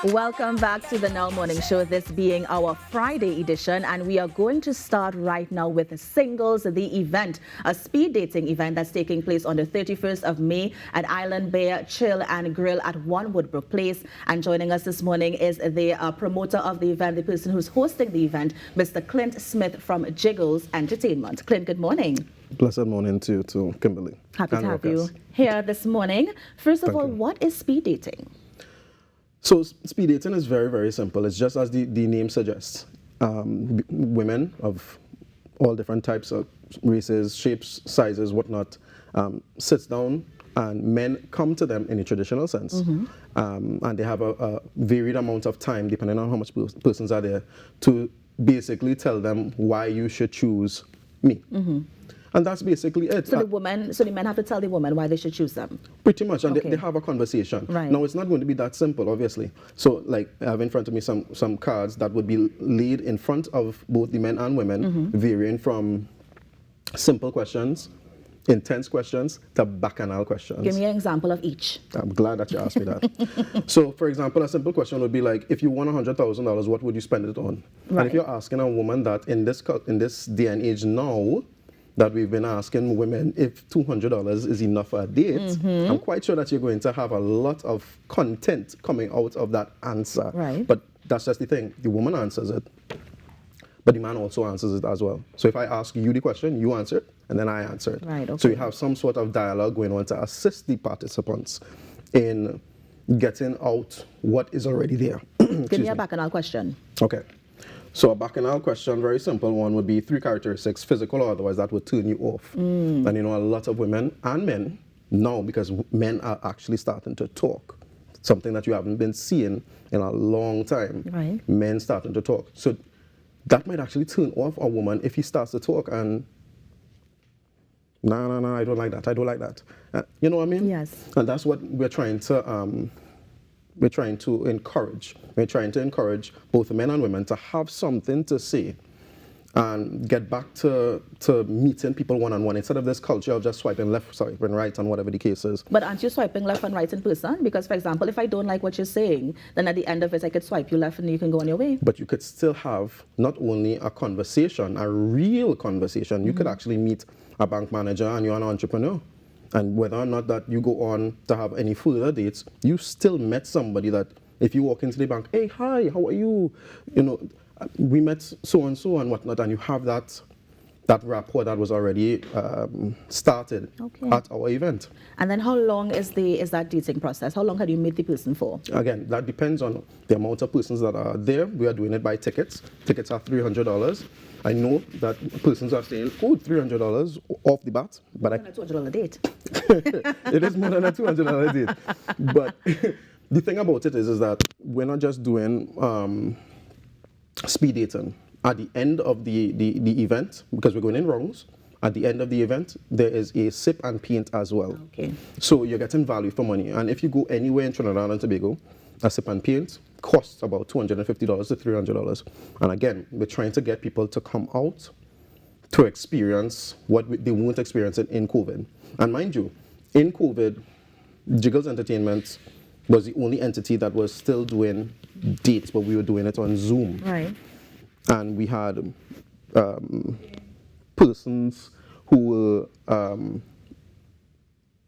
Welcome back to the Now Morning Show, this being our Friday edition, and we are going to start right now with Singles, the event, a speed dating event that's taking place on the 31st of May at Island Bear Chill and Grill at 1 Woodbrook Place. And joining us this morning is the promoter of the event, the person who's hosting the event, Mr. Clint Smith from Shingles Entertainment. Clint, good morning. Blessed morning to you too, Kimberly. Happy to have you here this morning. First of all, what is speed dating? So speed dating is very, very simple. It's just as the name suggests. Women of all different types of races, shapes, sizes, whatnot, sits down and men come to them in a traditional sense. And they have a varied amount of time, depending on how much persons are there, to basically tell them why you should choose me. And that's basically it. So the men have to tell the woman why they should choose them? Pretty much, and they have a conversation. Right. Now, it's not going to be that simple, obviously. So, like, I have in front of me some cards that would be laid in front of both the men and women, varying from simple questions, intense questions, to bacchanal questions. Give me an example of each. I'm glad that you asked me that. So, for example, a simple question would be like, if you won $100,000, what would you spend it on? Right. And if you're asking a woman that in this day and age now, that we've been asking women if $200 is enough for a date, I'm quite sure that you're going to have a lot of content coming out of that answer. Right. But that's just the thing. The woman answers it, but the man also answers it as well. So if I ask you the question, you answer it, and then I answer it. Right, okay. So you have some sort of dialogue going on to assist the participants in getting out what is already there. Give me a bacchanal question. Okay. So a bacchanal question, very simple one, would be 3 characteristics, physical or otherwise, that would turn you off. And you know, a lot of women and men now, because men are actually starting to talk, something that you haven't been seeing in a long time. Right. Men starting to talk. So that might actually turn off a woman if he starts to talk and, no, I don't like that, I don't like that. You know what I mean? Yes. And that's what we're trying to encourage. We're trying to encourage both men and women to have something to say and get back to meeting people one-on-one instead of this culture of just swiping left, swiping right, and whatever the case is. But aren't you swiping left and right in person? Because, for example, if I don't like what you're saying, then at the end of it, I could swipe you left and you can go on your way. But you could still have not only a conversation, a real conversation. You could actually meet a bank manager and you're an entrepreneur. And whether or not that you go on to have any further dates, you still met somebody that if you walk into the bank, hey, hi, how are you? You know, we met so-and-so and whatnot, and you have that rapport that was already started at our event. And then how long is that dating process? How long can you meet the person for? Again, that depends on the amount of persons that are there. We are doing it by tickets. Tickets are $300. I know that persons are saying, oh, $300 off the bat, but a $200 date. It is more than a $200 date. But the thing about it is that we're not just doing speed dating. At the end of the event, because we're going in rounds, at the end of the event, there is a sip and paint as well. Okay. So you're getting value for money. And if you go anywhere in Trinidad and Tobago, a sip and paint costs about $250 to $300. And again, we're trying to get people to come out to experience what they won't experience in COVID. And mind you, in COVID, Shingles Entertainment was the only entity that was still doing dates, but we were doing it on Zoom. Right. And we had persons who were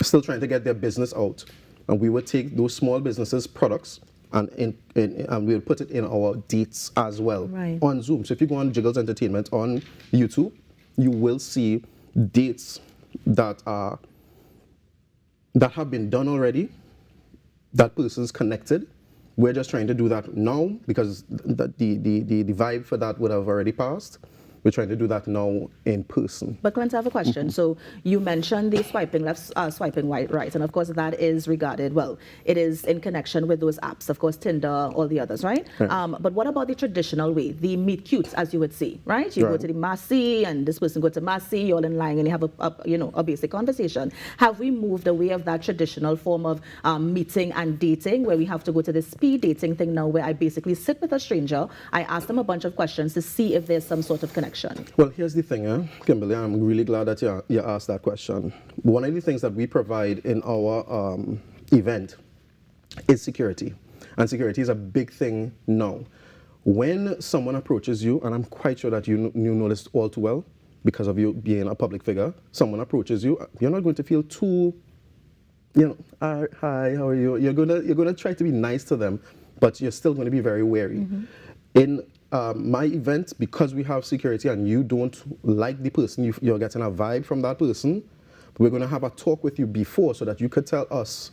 still trying to get their business out. And we would take those small businesses' products and we'll put it in our dates as well on Zoom. So if you go on Shingles Entertainment on YouTube, you will see dates that have been done already, that person's connected. We're just trying to do that now because the vibe for that would have already passed. We're trying to do that now in person. But Clint, I have a question. So you mentioned the swiping left, swiping right, and of course that is regarded, well, it is in connection with those apps, of course, Tinder, all the others, right? But what about the traditional way, the meet cute, as you would see, right? You go to the Massy, and this person go to Massy, you're all in line, and you have a basic conversation. Have we moved away of that traditional form of meeting and dating, where we have to go to the speed dating thing now, where I basically sit with a stranger, I ask them a bunch of questions to see if there's some sort of connection? Well, here's the thing, Kimberly, I'm really glad that you asked that question. One of the things that we provide in our event is security. And security is a big thing now. When someone approaches you, and I'm quite sure that you know this all too well because of you being a public figure, someone approaches you, you're not going to feel too, hi, how are you? You're gonna try to be nice to them, but you're still going to be very wary. In my event, because we have security and you don't like the person, you're getting a vibe from that person, we're going to have a talk with you before so that you could tell us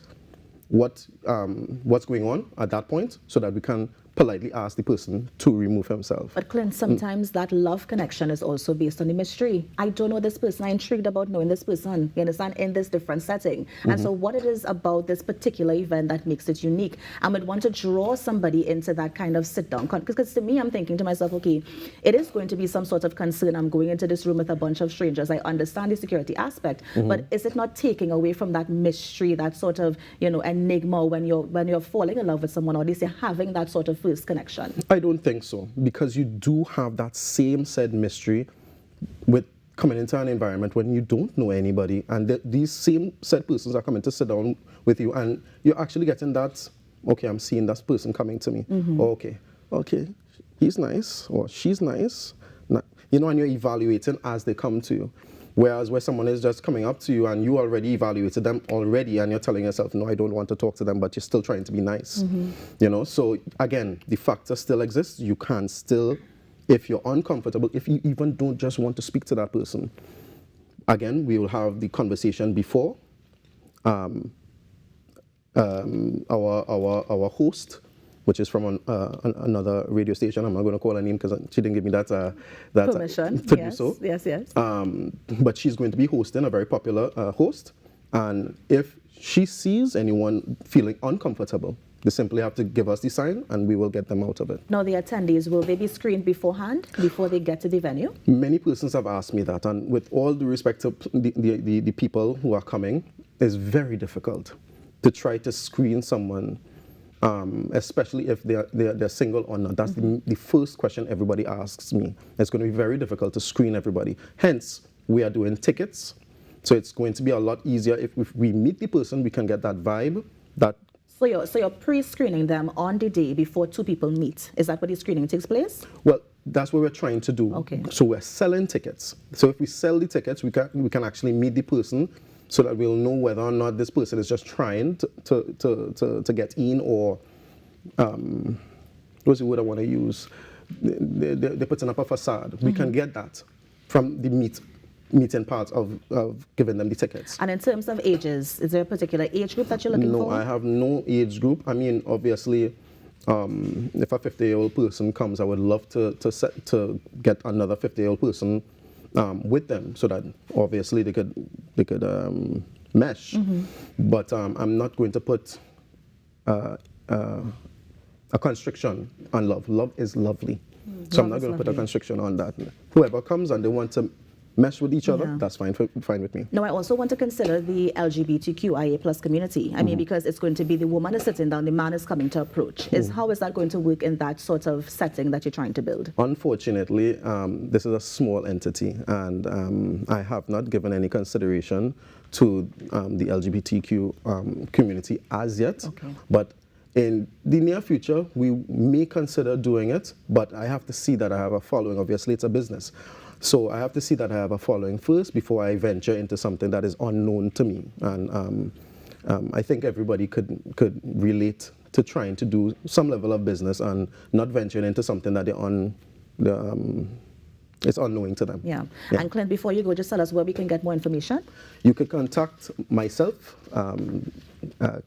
what's going on at that point so that we can politely ask the person to remove himself. But Clint, sometimes that love connection is also based on the mystery. I don't know this person. I'm intrigued about knowing this person, you understand, in this different setting. And so what it is about this particular event that makes it unique. I would want to draw somebody into that kind of sit-down. Because to me, I'm thinking to myself, okay, it is going to be some sort of concern. I'm going into this room with a bunch of strangers. I understand the security aspect, but is it not taking away from that mystery, that sort of, enigma when you're falling in love with someone, or at least you're having that sort of first connection? I don't think so, because you do have that same said mystery with coming into an environment when you don't know anybody, and these same said persons are coming to sit down with you, and you're actually getting that, okay, I'm seeing that person coming to me. Okay, he's nice, or she's nice. And you're evaluating as they come to you. Whereas where someone is just coming up to you and you already evaluated them already and you're telling yourself, no, I don't want to talk to them, but you're still trying to be nice. So again, the factor still exists. You can still, if you're uncomfortable, if you even don't just want to speak to that person, again, we will have the conversation before. Our host, which is from another radio station. I'm not going to call her name because she didn't give me that permission to do so. Yes. But she's going to be hosting, a very popular host. And if she sees anyone feeling uncomfortable, they simply have to give us the sign and we will get them out of it. Now, the attendees, will they be screened beforehand, before they get to the venue? Many persons have asked me that. And with all due respect to the people who are coming, it's very difficult to try to screen someone, especially if they're single or not. That's the first question everybody asks me. It's going to be very difficult to screen everybody. Hence, we are doing tickets. So it's going to be a lot easier if we meet the person, we can get that vibe. So you're pre-screening them on the day before two people meet. Is that where the screening takes place? Well, that's what we're trying to do. Okay. So we're selling tickets. So if we sell the tickets, we can actually meet the person, so that we'll know whether or not this person is just trying to get in, or what's the word I want to use? They're putting up a facade. We can get that from the meeting part of giving them the tickets. And in terms of ages, is there a particular age group that you're looking for? No, I have no age group. I mean, obviously, if a 50-year-old person comes, I would love to get another 50-year-old person with them, so that obviously they could mesh. But I'm not going to put a constriction on love. Love is lovely. So I'm not going to put a constriction on that. Whoever comes and they want to mesh with each other, that's fine with me. Now, I also want to consider the LGBTQIA plus community. I mean, because it's going to be the woman is sitting down, the man is coming to approach. How is that going to work in that sort of setting that you're trying to build? Unfortunately, this is a small entity, and I have not given any consideration to the LGBTQ community as yet. Okay. But in the near future, we may consider doing it, but I have to see that I have a following. Obviously, it's a business. So I have to see that I have a following first before I venture into something that is unknown to me. And I think everybody could relate to trying to do some level of business and not venturing into something that it's unknowing to them. Yeah. And Clint, before you go, just tell us where we can get more information. You could contact myself,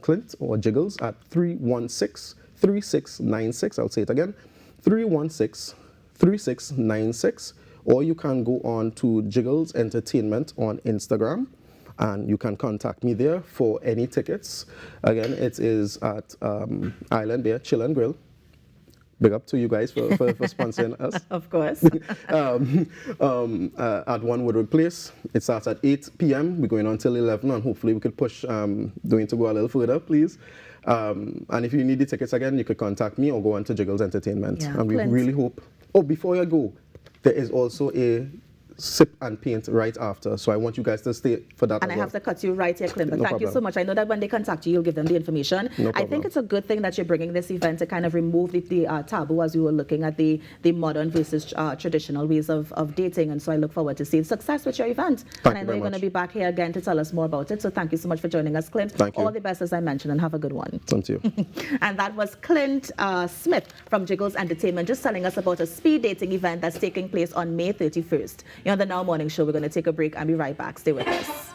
Clint or Jiggles, at 316-3696. I'll say it again, 316-3696. Or you can go on to Jiggles Entertainment on Instagram, and you can contact me there for any tickets. Again, it is at Island Beer Chill and Grill. Big up to you guys for sponsoring us. Of course. At One Woodward Place. It starts at 8 p.m. We're going on till 11, and hopefully we could push doing to go a little further, please. And if you need the tickets again, you could contact me or go on to Jiggles Entertainment. Yeah. And we really hope. Oh, before you go, there is also a sip and paint right after. So I want you guys to stay for that. And I have to cut you right here, Clint. But No thank you problem. so much. I know that when they contact you, you'll give them the information. No I think problem. it's a good thing that you're bringing this event to kind of remove the taboo as we were looking at the modern versus traditional ways of dating. And so I look forward to seeing success with your event. Thank and I you know very you're going to much. be back here again to tell us more about it. So thank you so much for joining us, Clint. Thank you. All the best, as I mentioned, and have a good one. Thank you. And that was Clint Smith from Shingles Entertainment just telling us about a speed dating event that's taking place on May 31st. You're on the Now Morning Show. We're going to take a break and be right back. Stay with us.